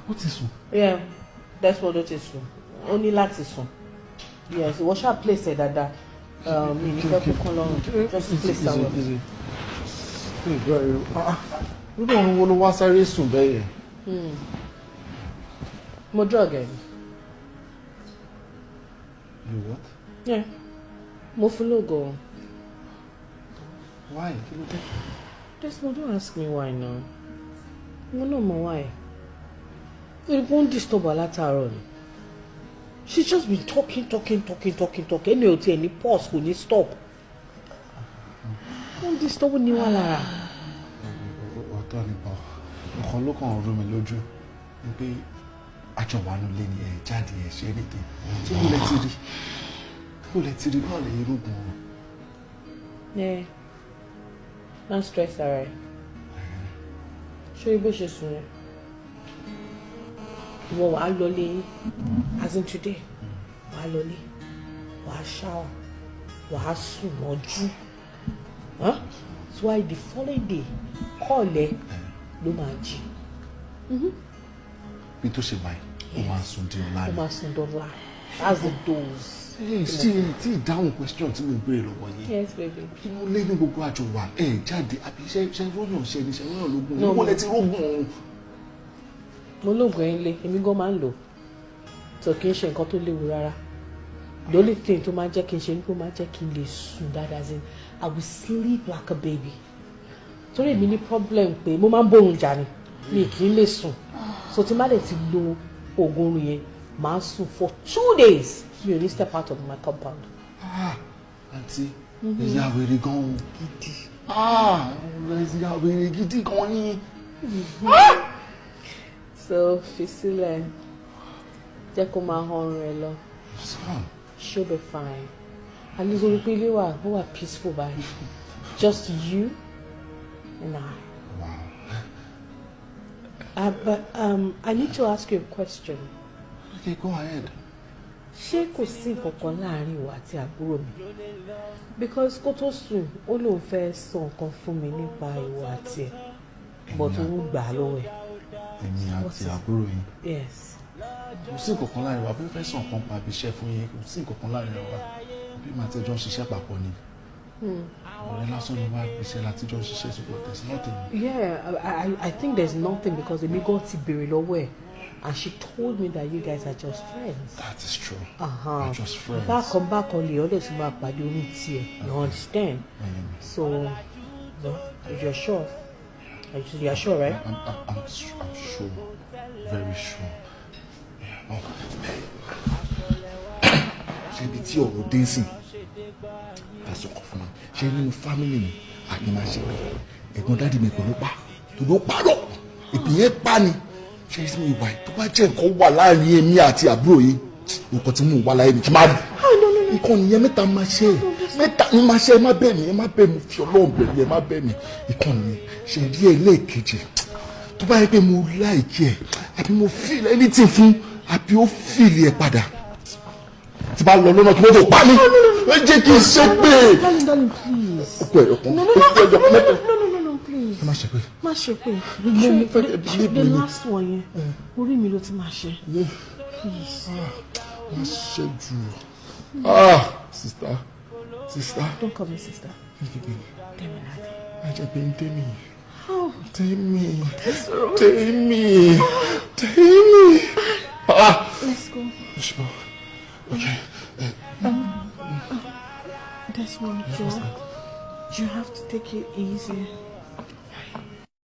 What is so? Yeah, that's what it is. Only láti sùn. Yes, wash our place there, Dada. Just place our. You don't want to watch a soon, baby. More drug again. You what? Yeah. More logo. Why? Just don't ask me why now. You know why. It won't disturb her later on. She's just been talking. Any pause when you stop. Won't disturb anyone, Lara. Nǹkan ló kàn rú mi lójú pé àjọwánu lé ní jáde ṣe anything tí kò lè ti rí báwo lè irúgbìn wọn. Yeah, don't stress, alright. Show you bó ṣe sùn rẹ. Ìwọ wàá lọlé as in today wàá lọlé wàá shower wàá sùn mọ́jú. That's why the following day call ẹ ló máa jí. Bí tó ṣe báyìí ó máa sùn di ọ̀la. Ó máa sùn di ọ̀la. That's the dose. Tí ìdáhùn question tí mo béèrè lọ́wọ́ yìí. Yes, baby. Kí ló lé ní gbogbo àjọ wa jáde àbí ṣe róyàn ṣe ni ṣe róyàn lógún ní wọ́n lẹ ti rógún ọ̀hún. Mo lóògùn ẹ̀ ń lé èmi gan máa ń lò tó kì í ṣe nǹkan tó léwu rárá. The only thing tó máa jẹ́ kí n ṣe ni pé ó máa jẹ́ kí n lè sùn dáadáa sí. I will sleep like a baby. Torí èmi ní problem pé mo máa ń bórun jà ni mi kì í lè sùn. So tí má lè ti lo oògùn oorun yẹn máa sùn for 2 days. Mi ò ní step out of my compound. Àǹtí ìyá wèrè gan-an gidi. Ìyá wèrè gidi gan-an ni. So fi sílẹ̀ jẹ́ kó máa hàn rẹ̀ lọ. She'll be fine. At least orí pé ilé wa ó wà peaceful by just you and I. Wow. But I need to ask you a question. Okay, go ahead. Ṣé kò sí nǹkan kan láàrin ìwọ àti àbúrò mi? Because kó tó sùn ó lóun fẹ́ sọ nǹkan fún mi nípa ìwọ àti ẹ̀ but òun gbà á lọ́wọ́ ẹ̀. Èmi àti àbúrò yín. Yes. Kò sí nǹkan kan láàrin wa bí fẹ́ sọ nǹkan pa àbí iṣẹ́ fún yín kò sí nǹkan kan láàrin wa bí màá tẹ́jọ́ ṣiṣẹ́ papọ̀ ni. Ọ̀rẹ́ lásán ni wá iṣẹ́ láti jọ ṣiṣẹ́ so there's nothing. Yeah, I think there's nothing because èmi gan ti béèrè lọ́wọ́ ẹ̀. And she told me that you guys are just friends. That is true. We're just friends. Back on the others who are pàdé oní tiẹ̀. You understand? So, no, if you're sure, you're sure, right? I'm sure, very sure. Ṣé ibi tí ọ̀rọ̀ dé sí? That's all for me. Ṣé nínú family mi àní máa ṣe pé ẹ̀gbọ́n dáàdi mi kò ló pa tó ló parọ́ ìpìyẹn pa ni. Ṣé sí mi wà tó bá jẹ́ nǹkan wà láàrin èmi àti àbúrò yìí nǹkan tí mò ń wá láyé mi kí n má rí nǹkan nìyẹn mẹ́ta máa ṣe mẹ́ta ni máa ṣe ẹ má bẹ̀ mí fi Ọlọ́run bẹ̀ mí ẹ má bẹ̀ mí nǹkan nìyẹn ṣe rí ẹlẹ́ẹ̀kejì tó bá yẹ pé mo láìkí ẹ àbí mo feel anything fún àbí ó feel ẹ padà tí bá lọ lọ́nà tí wọ́n tó pa mí ẹ jẹ́ kí n ṣe pé. Darling, please. Má ṣe pé. Má ṣe pé. The last one yẹn. Orí mi ló ti máa ṣe. Please. Má ṣe jù. Sister. Don't call me sister. Tell me that. I just been Demi. How? Demi. Let's go. Sure. Okay. This one, Joe. You have to take it easy.